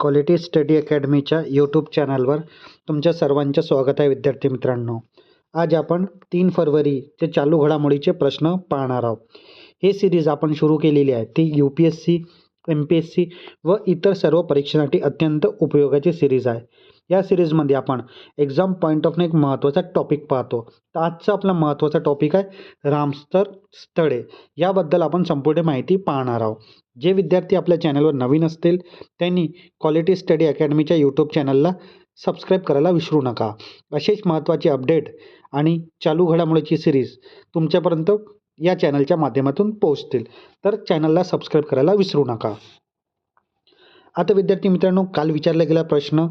Quality study अकॅडमीच्या YouTube चॅनलवर तुमच्या सर्वांचं स्वागत आहे विद्यार्थी मित्रांनो. आज आपण 3 फरवरीचे चालू घडामोडीचे प्रश्न पाहणार आहोत. हे सिरीज आपण सुरू केलेली आहे ती UPSC, MPSC व इतर सर्व परीक्षांसाठी अत्यंत उपयोगाची सिरीज आहे. या सिरीजमध्ये आपण एक्झाम पॉईंट ऑफ एक महत्त्वाचा टॉपिक पाहतो. तर आजचा आपला महत्त्वाचा टॉपिक आहे रामसर स्थळे. याबद्दल आपण संपूर्ण माहिती पाहणार आहोत. जे विद्यार्थी आपल्या चॅनलवर नवीन असतील त्यांनी क्वालिटी स्टडी अकॅडमीच्या यूट्यूब चॅनलला सबस्क्राईब करायला विसरू नका. असेच महत्त्वाचे अपडेट आणि चालू घडामोडीची सिरीज तुमच्यापर्यंत या चॅनलच्या माध्यमातून पोहोचतील. तर चॅनलला सबस्क्राईब करायला विसरू नका. आता विद्यार्थी मित्रांनो, काल विचारला गेला प्रश्न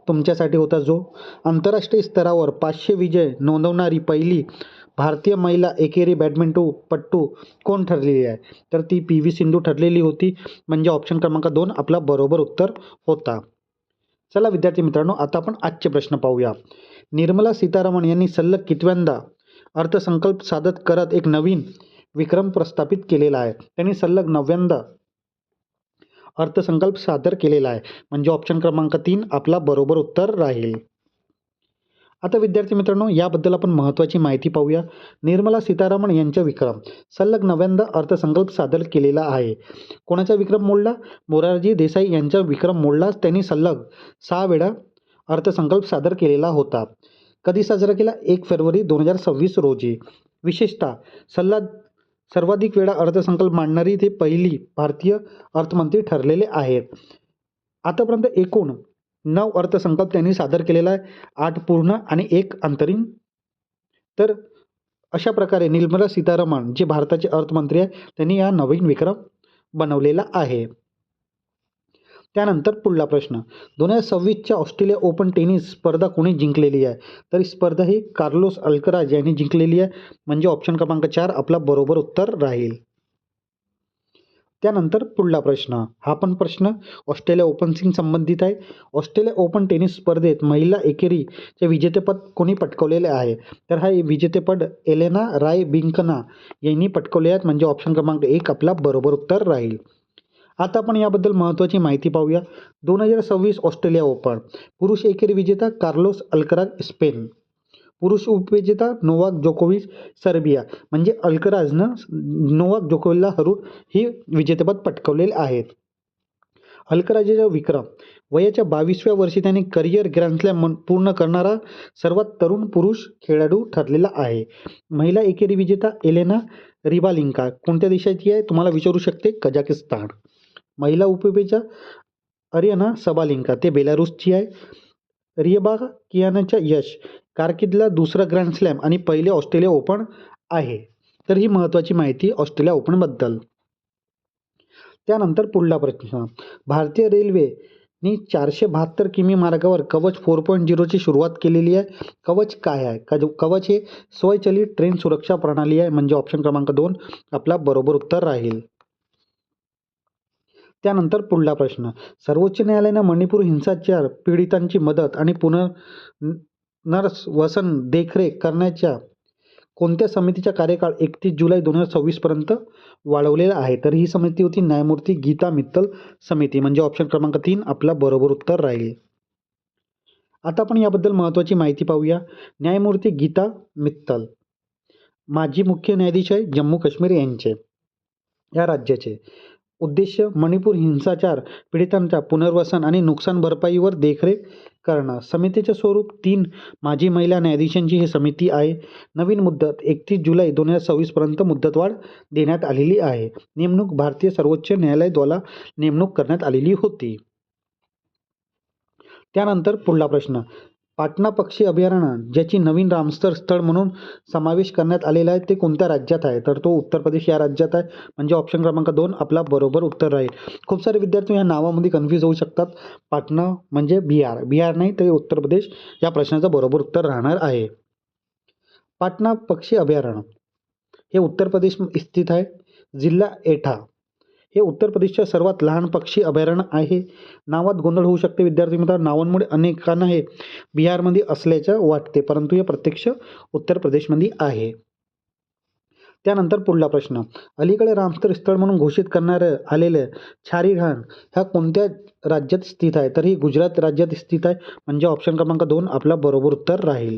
तुमच्यासाठी होता जो आंतरराष्ट्रीय स्तरावर 500 विजय नोंदवणारी पहिली भारतीय महिला एकेरी बॅडमिंटनपटू कोण ठरलेली आहे. तर ती PV सिंधू ठरलेली होती. म्हणजे ऑप्शन क्रमांक 2 आपला बरोबर उत्तर होता. चला विद्यार्थी मित्रांनो, आता आपण आजचे प्रश्न पाहूया. निर्मला सीतारामन यांनी सलग कितव्यांदा अर्थसंकल्प सादर करत एक नवीन विक्रम प्रस्थापित केलेला आहे. त्यांनी सलग 9व्यांदा अर्थसंकल्प सादर केलेला आहे. म्हणजे ऑप्शन क्रमांक 3 आपला बरोबर उत्तर राहील. आता विद्यार्थी मित्रांनो, याबद्दल आपण महत्त्वाची माहिती पाहूया. निर्मला सीतारामन यांचा विक्रम सलग 9व्यांदा अर्थसंकल्प सादर केलेला आहे. कोणाचा विक्रम मोडला? मोरारजी देसाई यांचा विक्रम मोडलाच. त्यांनी सलग 6 वेळा अर्थसंकल्प सादर केलेला होता. कधी साजरा केला? 1 फरवरी 2026 रोजी. विशेषतः सर्वाधिक वेळा अर्थसंकल्प मांडणारी ते पहिली भारतीय अर्थमंत्री ठरलेले आहेत. आतापर्यंत एकूण 9 अर्थसंकल्प त्यांनी सादर केलेला आहे, 8 पूर्ण आणि 1 अंतरिम. तर अशा प्रकारे निर्मला सीतारामन जे भारताचे अर्थमंत्री आहे त्यांनी हा नवीन विक्रम बनवलेला आहे. त्यानंतर पुढला प्रश्न, 2026च्या ऑस्ट्रेलिया ओपन टेनिस स्पर्धा कोणी जिंकलेली आहे. तर ही स्पर्धा ही कार्लोस अल्कराज यांनी जिंकलेली आहे. म्हणजे ऑप्शन क्रमांक 4 आपला बरोबर उत्तर राहील. त्यानंतर पुढला प्रश्न, हा पण प्रश्न ऑस्ट्रेलिया ओपनशी संबंधित आहे. ऑस्ट्रेलिया ओपन टेनिस स्पर्धेत महिला एकेरीचे विजेतेपद कोणी पटकावलेले आहे. तर हा विजेतेपद एलेना रायबिंकना यांनी पटकावले आहेत. म्हणजे ऑप्शन क्रमांक 1 आपला बरोबर उत्तर राहील. आता आपण याबद्दल महत्त्वाची माहिती पाहूया. 2026 ऑस्ट्रेलिया ओपन पुरुष एकेरी विजेता कार्लोस अल्कराज स्पेन, पुरुष उपविजेता नोवाक जोकोविच सर्बिया. म्हणजे अल्कराजनं नोवाक जोकोविचला हरून ही विजेतेपद पटकावलेले आहेत. अल्कराजचा विक्रम वयाच्या 22व्या वर्षी त्यांनी करिअर ग्रँडस्लॅम पूर्ण करणारा सर्वात तरुण पुरुष खेळाडू ठरलेला आहे. महिला एकेरी विजेता एलेना रिबालिंका कोणत्या देशाची आहे तुम्हाला विचारू शकते? कझाकिस्तान. महिला उपविजेता अरियाना सबालिंका ते बेलारूसची आहे. रिबाका कियानाचा यश कारकिर्दीला दुसरा ग्रँड स्लॅम आणि पहिले ऑस्ट्रेलिया ओपन आहे. तर ही महत्त्वाची माहिती ऑस्ट्रेलिया ओपनबद्दल. त्यानंतर पुढला प्रश्न, भारतीय रेल्वेनी 472 किमी मार्गावर कवच 4.0ची सुरुवात केलेली आहे. कवच काय आहे? कवच हे स्वयंचलित ट्रेन सुरक्षा प्रणाली आहे. म्हणजे ऑप्शन क्रमांक 2 आपला बरोबर उत्तर राहील. त्यानंतर पुढला प्रश्न, सर्वोच्च न्यायालयानं मणिपूर हिंसाचार पीडितांची मदत आणि पुनर्वसन देखरेख करण्याच्या कोणत्या समितीचा कार्यकाळ 31 जुलै 2026 पर्यंत वाढवलेला आहे. तर ही समिती होती न्यायमूर्ती गीता मित्तल समिती. म्हणजे ऑप्शन क्रमांक 3 आपला बरोबर उत्तर राहील. आता आपण याबद्दल महत्त्वाची माहिती पाहूया. न्यायमूर्ती गीता मित्तल माजी मुख्य न्यायाधीश आहे जम्मू काश्मीर यांचे या राज्याचे. उद्देश्य मणिपूर हिंसाचार पीडितांच्या पुनर्वसन आणि नुकसान भरपाईवर देखरेख करणं. समितीचे स्वरूप 3 माजी महिला न्यायाधीशांची ही समिती आहे. नवीन मुदत 31 जुलै 2026 पर्यंत मुदतवाढ देण्यात आलेली आहे. नेमणूक भारतीय सर्वोच्च न्यायालयाद्वारा नेमणूक करण्यात आलेली होती. त्यानंतर पुढला प्रश्न, पाटणा पक्षी अभयारण्य ज्याची नवीन रामसर स्थळ म्हणून समावेश करण्यात आलेला आहे ते कोणत्या राज्यात आहे. तर तो उत्तर प्रदेश या राज्यात आहे. म्हणजे ऑप्शन क्रमांक 2 आपला बरोबर उत्तर राहील. खूप सारे विद्यार्थी या नावामध्ये कन्फ्यूज होऊ शकतात. पाटणा म्हणजे बिहार नाही तर उत्तर प्रदेश या प्रश्नाचं बरोबर उत्तर राहणार आहे. पाटणा पक्षी अभयारण्य हे उत्तर प्रदेश स्थित आहे. जिल्हा एटा हे उत्तर प्रदेशच्या सर्वात लहान पक्षी अभयारण्य आहे. नावात गोंधळ होऊ शकते विद्यार्थी मित्रांनो. नावांमुळे अनेकांना हे बिहारमध्ये असल्याचं वाटते, परंतु हे प्रत्यक्ष उत्तर प्रदेशमध्ये आहे. त्यानंतर पुढला प्रश्न, अलीकडे रामसर स्थळ म्हणून घोषित करण्यात आलेलं छारी घाण ह्या कोणत्या राज्यात स्थित आहे? तर ही गुजरात राज्यात स्थित आहे, म्हणजे ऑप्शन क्रमांक 2 आपला बरोबर उत्तर राहील.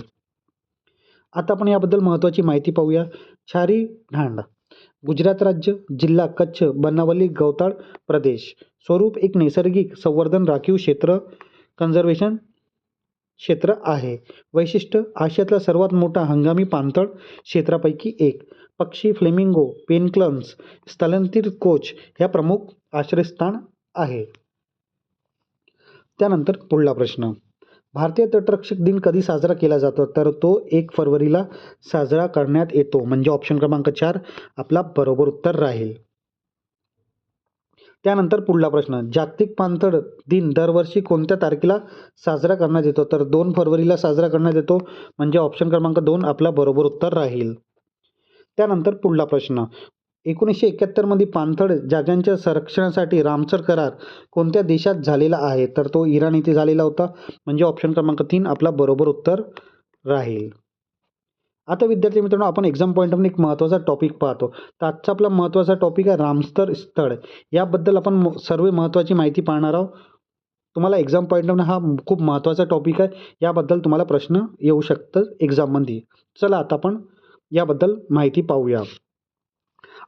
आता आपण याबद्दल महत्त्वाची माहिती पाहूया. छारी ढांड गुजरात राज्य, जिल्हा कच्छ, बनावली गवताळ प्रदेश. स्वरूप एक नैसर्गिक संवर्धन राखीव क्षेत्र, कन्झर्वेशन क्षेत्र आहे. वैशिष्ट्य, आशियातला सर्वात मोठा हंगामी पाणथळ क्षेत्रापैकी एक. पक्षी फ्लेमिंगो, पेनक्लन्स, स्थलांतरित कोच ह्या प्रमुख आश्रयस्थान आहे. त्यानंतर पुढला प्रश्न, भारतीय तटरक्षक दिन कधी साजरा केला जातो? तर तो 1 फरवरीला साजरा करण्यात येतो, म्हणजे ऑप्शन क्रमांक 4 आपला बरोबर उत्तर राहील. त्यानंतर पुढला प्रश्न, जागतिक पाणथळ दिन दरवर्षी कोणत्या तारखेला साजरा करण्यात येतो? तर 2 फरवरीला साजरा करण्यात येतो, म्हणजे ऑप्शन क्रमांक 2 आपला बरोबर उत्तर राहील. त्यानंतर पुढला प्रश्न, 1971 मध्ये पाणथळ जागांच्या संरक्षणासाठी रामसर करार कोणत्या देशात झालेला आहे? तर तो इराण येथे झालेला होता, म्हणजे ऑप्शन क्रमांक 3 आपला बरोबर उत्तर राहील. आता विद्यार्थी मित्रांनो, आपण एक्झाम पॉईंटवरून एक महत्त्वाचा टॉपिक पाहतो. तर आजचा आपला महत्त्वाचा टॉपिक आहे रामसर स्थळ. याबद्दल आपण सर्व महत्त्वाची माहिती पाहणार आहोत. तुम्हाला एक्झाम पॉईंटवरून हा खूप महत्त्वाचा टॉपिक आहे. याबद्दल तुम्हाला प्रश्न येऊ शकतात एक्झाममध्ये. चला आता आपण याबद्दल माहिती पाहूया.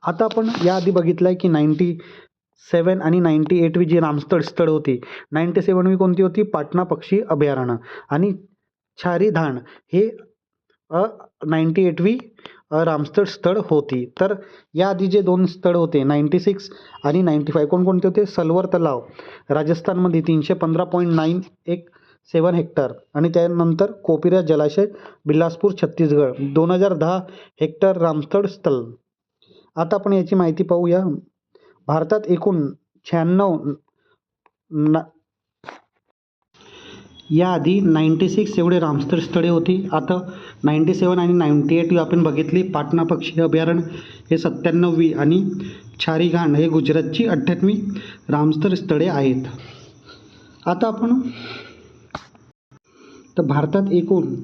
आता आपण याआधी बघितलं आहे की 97 आणि 98वी जी रामसर स्थळ होती, 97वी कोणती होती? पाटणा पक्षी अभयारण्य, आणि छारी धाण हे 98वी रामसर स्थळ होती. तर याआधी जे 2 स्थळ होते 96 आणि 95 कोणकोणते होते? सलवर तलाव राजस्थानमध्ये 315.917 हेक्टर, आणि त्यानंतर कोपिरा जलाशय बिलासपूर छत्तीसगड 2010 हेक्टर रामसर स्थळ. आता आपण याची माहिती पाहूया. भारतात एकूण 96 याआधी 96 एवढे रामसर स्थळे होती. आता 97 आणि 98 आपण बघितली. पाटणा पक्षी अभयारण्य हे 97वी आणि छारी घाण हे गुजरातची 28वी रामसर स्थळे आहेत. आता आपण तर भारतात एकूण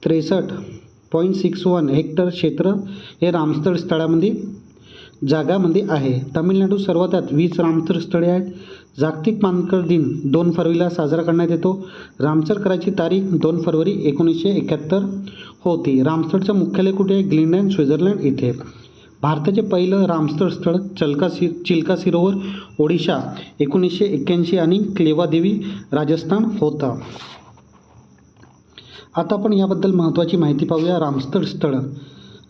63.61 हेक्टर क्षेत्र हे रामसर स्थळामध्ये जागामध्ये आहे. तामिळनाडू सर्वात 20 रामसर स्थळे आहेत. जागतिक पाणथळ दिन 2 फरवरीला साजरा करण्यात येतो. रामसर कराराची तारीख 2 फरवरी 1971 होती. रामसरचं मुख्यालय कुठे आहे? ग्रीनलँड, स्वित्झर्लंड इथे. भारताचे पहिलं रामसर स्थळ चिल्का सरोवर ओडिशा 1981 आणि क्लेवादेवी राजस्थान होता. आता आपण याबद्दल महत्त्वाची माहिती पाहूया.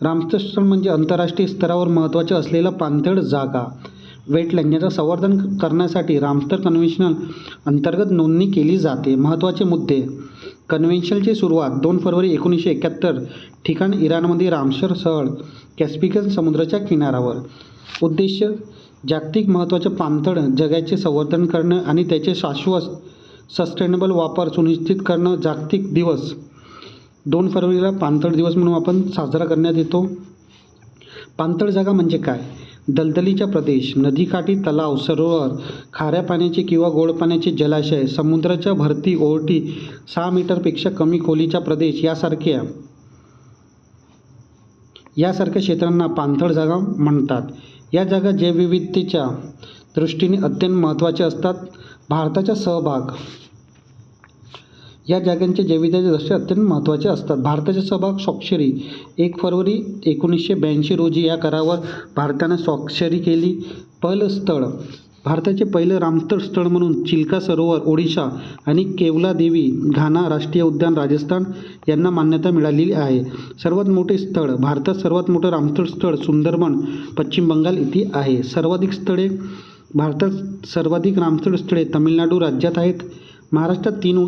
रामसर स्थळ म्हणजे आंतरराष्ट्रीय स्तरावर महत्त्वाचे असलेला पाणथळ जागा, वेटलँड याचं संवर्धन करण्यासाठी रामसर कन्व्हेन्शन अंतर्गत नोंदणी केली जाते. महत्त्वाचे मुद्दे, कन्व्हेन्शनची सुरुवात 2 फरवरी 1971 ठिकाण इराणमध्ये रामसर स्थळ कॅस्पियन समुद्राच्या किनाऱ्यावर. उद्देश, जागतिक महत्त्वाच्या पाणथळ जागेचे संवर्धन करणं आणि त्याचे शाश्वत सस्टेनेबल वापर सुनिश्चित करणं. जागतिक दिवस 2 फरवरीला पाणथळ दिवस म्हणून आपण साजरा करण्यात येतो. पाणथळ जागा म्हणजे काय? दलदलीचा प्रदेश, नदीकाठी तलाव, सरोवर, खाऱ्या पाण्याचे किंवा गोड पाण्याचे जलाशय, समुद्राच्या भरती ओहोटी, 6 मीटरपेक्षा कमी खोलीचा प्रदेश यासारख्या क्षेत्रांना पाणथळ जागा म्हणतात. या जागा जैवविविधतेच्या दृष्टीने अत्यंत महत्त्वाच्या असतात. भारताचा सहभाग या जागांच्या जैवविविधतेच्या दृष्टीने अत्यंत महत्त्वाचे असतात. भारताचा सहभाग स्वाक्षरी 1 फरवरी 1982 रोजी या करारावर भारताने स्वाक्षरी केली. पहिलं स्थळ, भारताचे पहिलं रामसर स्थळ म्हणून चिल्का सरोवर ओडिशा आणि केवलादेवी घाना राष्ट्रीय उद्यान राजस्थान यांना मान्यता मिळालेली आहे. सर्वात मोठे स्थळ, भारतात सर्वात मोठं रामसर स्थळ सुंदरबन पश्चिम बंगाल येथे आहे. सर्वाधिक स्थळे, भारतात सर्वाधिक रामसर स्थळे तमिळनाडू राज्यात आहेत. महाराष्ट्रात 3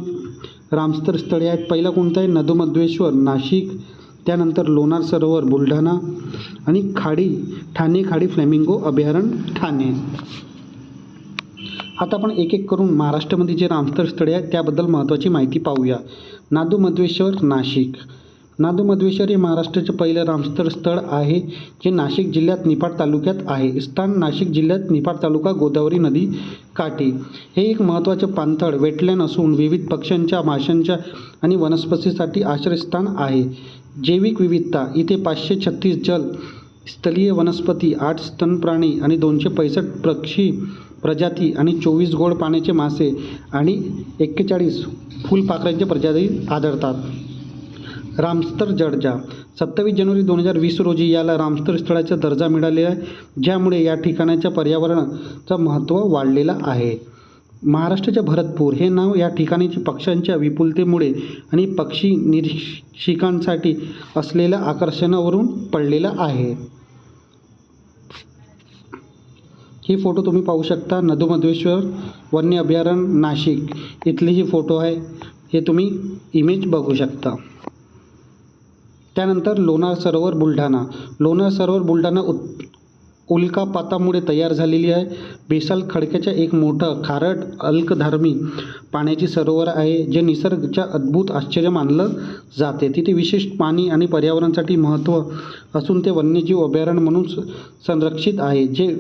रामसर स्थळे आहेत. पहिला कोणतं आहे? नदुमध्वेश्वर नाशिक, त्यानंतर लोणार सरोवर बुलढाणा, आणि ठाणे खाडी फ्लेमिंगो अभयारण्य ठाणे. आता आपण एक एक करून महाराष्ट्रामध्ये जे रामसर स्थळे आहेत त्याबद्दल महत्त्वाची माहिती पाहूया. नादुमध्वेश्वर नाशिक. नादुमध्वेश्वर हे महाराष्ट्राचे पहिलं रामसर स्थळ आहे, जे नाशिक जिल्ह्यात निफाड तालुक्यात आहे. स्थान नाशिक जिल्ह्यात निफाड तालुका, गोदावरी नदी काठी. हे एक महत्त्वाचे पाणथळ वेटलँड असून विविध पक्ष्यांच्या, माशांच्या आणि वनस्पतीसाठी आश्रयस्थान आहे. जैविक विविधता, इथे 536 स्थलीय वनस्पती, 8 स्तनप्राणी आणि 265 पक्षी प्रजाती आणि 24 गोड पाण्याचे मासे आणि 41 फुलपाखरांच्या प्रजाती आढळतात. रामसर दर्जा 27 जानेवारी 2020 रोजी याला रामसर स्थळाचा दर्जा मिळालेला आहे, ज्यामुळे या ठिकाणाच्या पर्यावरणाचं महत्त्व वाढलेलं आहे. महाराष्ट्राच्या भरतपूर हे नाव या ठिकाणीची पक्ष्यांच्या विपुलतेमुळे आणि पक्षी निरीक्षकांसाठी असलेल्या आकर्षणावरून पडलेलं आहे. ही फोटो तुम्ही पाहू शकता. नदुमध्वेश्वर वन्य अभयारण्य नाशिक इथली ही फोटो आहे. हे तुम्ही इमेज बघू शकता. त्यानंतर लोणार सरोवर बुलढाणा. लोणार सरोवर बुलढाणा उल्कापातामुळे तयार झालेली आहे. बेसाल्ट खडकाच्या एक मोठं खारट अल्कधर्मी पाण्याची सरोवर आहे, जे निसर्गाच्या अद्भुत आश्चर्य मानलं जाते. तिथे विशेष पाणी आणि पर्यावरणासाठी महत्त्व असून ते वन्यजीव अभयारण्य म्हणून संरक्षित आहे, जे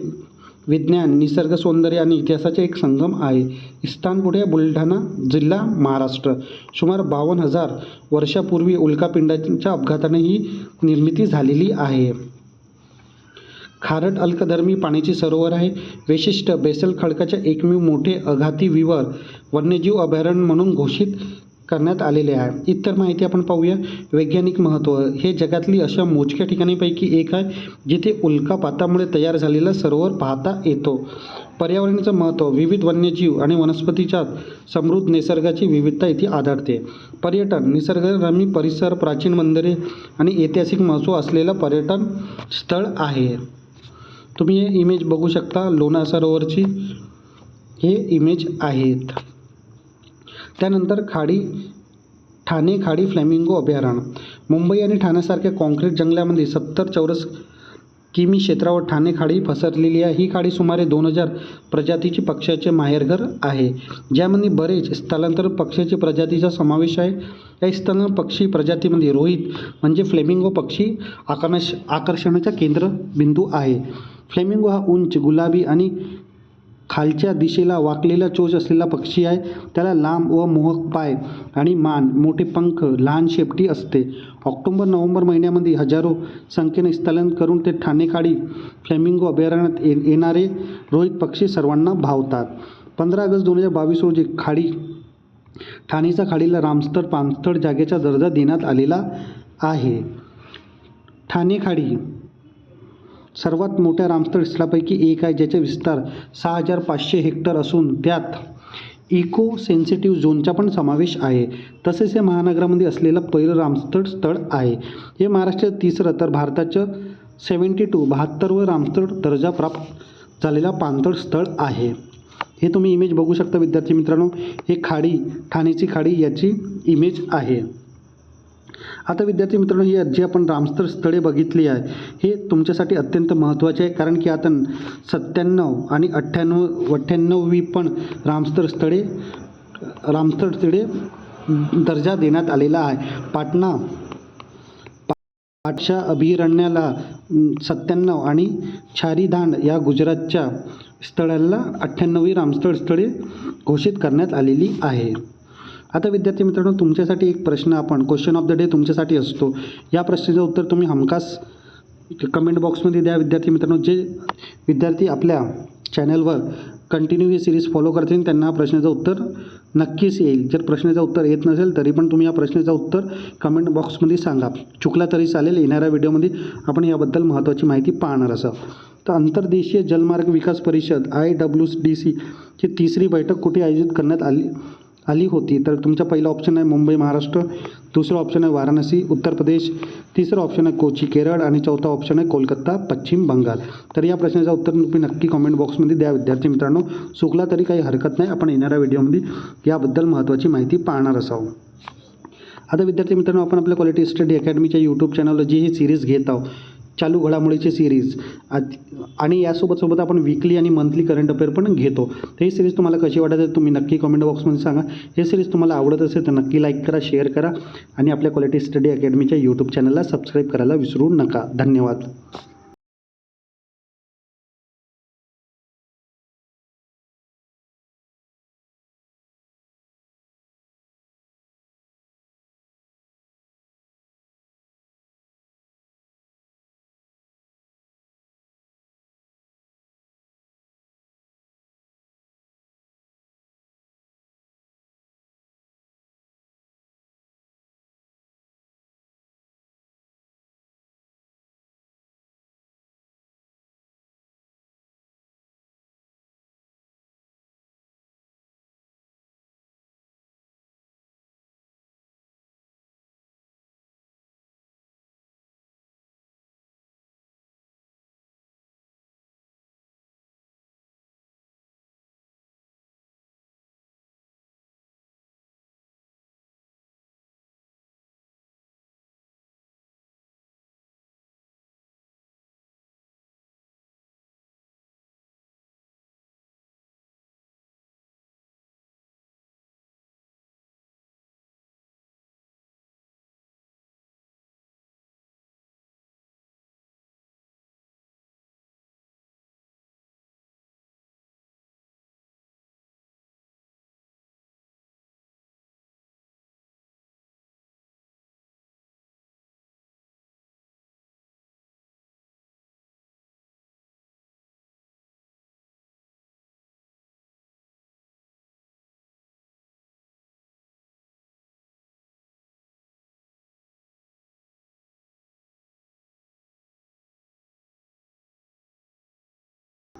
विज्ञान, निसर्ग सौंदर्य आणि इतिहासाचे एक संगम आहे. स्थान कुठे आहे? बुलढाणा जिल्हा, महाराष्ट्र. सुमारे 52,000 वर्षापूर्वी उल्कापिंडाच्या अपघाताने ही निर्मिती झालेली आहे. खारट अल्कधर्मी पाण्याची सरोवर आहे. वैशिष्ट्य बेसाल्ट खडकाच्या एकमेव मोठे आघाती विवर वन्यजीव अभयारण्य म्हणून घोषित करण्यात आलेले आहे. इतर माहिती आपण पाहूया. वैज्ञानिक महत्त्व हे जगातली अशा मोजक्या ठिकाणीपैकी एक आहे जिथे उल्कापातामुळे तयार झालेला सरोवर पाहता येतो. पर्यावरणाचं महत्त्व विविध वन्यजीव आणि वनस्पतीच्या समृद्ध निसर्गाची विविधता इथे आढळते. पर्यटन निसर्गरम्य परिसर, प्राचीन मंदिरे आणि ऐतिहासिक महत्त्व असलेलं पर्यटन स्थळ आहे. तुम्ही हे इमेज बघू शकता. लोणार सरोवरची हे इमेज आहेत. त्यानंतर ठाणे खाडी फ्लेमिंगो अभयारण्य. मुंबई आणि ठाण्यासारख्या काँक्रीट जंगलामध्ये 70 चौरस किमी क्षेत्रावर ठाणे खाडी पसरलेली आहे. ही खाडी सुमारे 2000 प्रजातीची पक्ष्याचे माहेरघर आहे, ज्यामध्ये बरेच स्थलांतरित पक्ष्याची प्रजातीचा समावेश आहे. या स्थलांतरित पक्षी प्रजातीमध्ये रोहित म्हणजे फ्लेमिंगो पक्षी आकर्षणाचा केंद्रबिंदू आहे. फ्लेमिंगो हा उंच, गुलाबी आणि खालच्या दिशेला वाकलेला चोच असलेला पक्षी आहे. त्याला लांब व मोहक पाय आणि मान, मोठे पंख, लहान शेपटी असते. ऑक्टोबर-नोव्हेंबर महिन्यामध्ये हजारो संख्येने स्थलांतर करून ते ठाणे खाडी फ्लेमिंगो अभयारण्यात येणारे रोहित पक्षी सर्वांना भावतात. 15 ऑगस्ट 2022 रोजी ठाणेच्या खाडीला रामसर पाणथळ जागेचा दर्जा देण्यात आलेला आहे. ठाणे खाडी सर्वात मोठ्या रामसर स्थळापैकी एक आहे, ज्याचे विस्तार 6500 हेक्टर असून त्यात इको सेन्सिटिव्ह झोनचा पण समावेश आहे. तसेच हे महानगरामध्ये असलेलं पहिलं रामसर स्थळ आहे. हे महाराष्ट्राचं तिसरं तर भारताचं 72वं रामसर दर्जा प्राप्त झालेला पाणथळ स्थळ आहे. हे तुम्ही इमेज बघू शकता विद्यार्थी मित्रांनो. हे खाडी, ठाणेची खाडी याची इमेज आहे. आता विद्यार्थी मित्रांनो, ही जी आपण रामसर स्थळे बघितली आहे हे तुमच्यासाठी अत्यंत महत्त्वाचे आहे, कारण की आता 97 आणि 98वी पण रामसर स्थळे दर्जा देण्यात आलेला आहे. पाटशा अभयारण्याला 97 आणि छारीधांड या गुजरातच्या स्थळाला 98वी रामसर स्थळे घोषित करण्यात आलेली आहे. आता विद्यार्थी मित्रांनो, तुमच्यासाठी एक प्रश्न आपण क्वेश्चन ऑफ द डे तुमच्यासाठी असतो. या प्रश्नाचं उत्तर तुम्ही हमखास कमेंट बॉक्समध्ये द्या. विद्यार्थी मित्रांनो, जे विद्यार्थी आपल्या चॅनलवर कंटिन्यू ही सिरीज फॉलो करतील त्यांना हा प्रश्नाचं उत्तर नक्कीच येईल. जर प्रश्नाचं उत्तर येत नसेल तरी पण तुम्ही या प्रश्नाचं उत्तर कमेंट बॉक्समध्ये सांगा. चुकला तरी चालेल. येणाऱ्या व्हिडिओमध्ये आपण याबद्दल महत्त्वाची माहिती पाहणार असाल. तर आंतरदेशीय जलमार्ग विकास परिषद IWDC ची तिसरी बैठक कुठे आयोजित करण्यात आली होती? तर तुमचा पहिला ऑप्शन आहे मुंबई, महाराष्ट्र. दुसरा ऑप्शन आहे वाराणसी, उत्तर प्रदेश. तिसरा ऑप्शन आहे कोची, केरळ. आणि चौथा ऑप्शन आहे कोलकाता, पश्चिम बंगाल. तर या प्रश्नाचं उत्तर तुम्ही नक्की कमेंट बॉक्समध्ये द्या विद्यार्थी मित्रांनो. चुकला तरी काही हरकत नाही. आपण येणाऱ्या व्हिडिओमध्ये याबद्दल महत्त्वाची माहिती पाहणार असावं. आता विद्यार्थी मित्रांनो, आपण आपल्या क्वालिटी स्टडी अकॅडमीच्या यूट्यूब चॅनलवर जी ही सिरीज घेत आहोत, चालू घडामोडीची सिरीज, आणि यासोबत आपण वीकली आणि मंथली करंट अफेअर पण घेतो. तर ही सिरीज तुम्हाला कशी वाटत आहे तुम्ही नक्की कमेंट बॉक्समध्ये सांगा. हे सिरीज तुम्हाला आवडत असेल तर नक्की लाईक करा, शेअर करा आणि आपल्या क्वालिटी स्टडी अकॅडमीच्या यूट्यूब चॅनलला सबस्क्राईब करायला विसरू नका. धन्यवाद.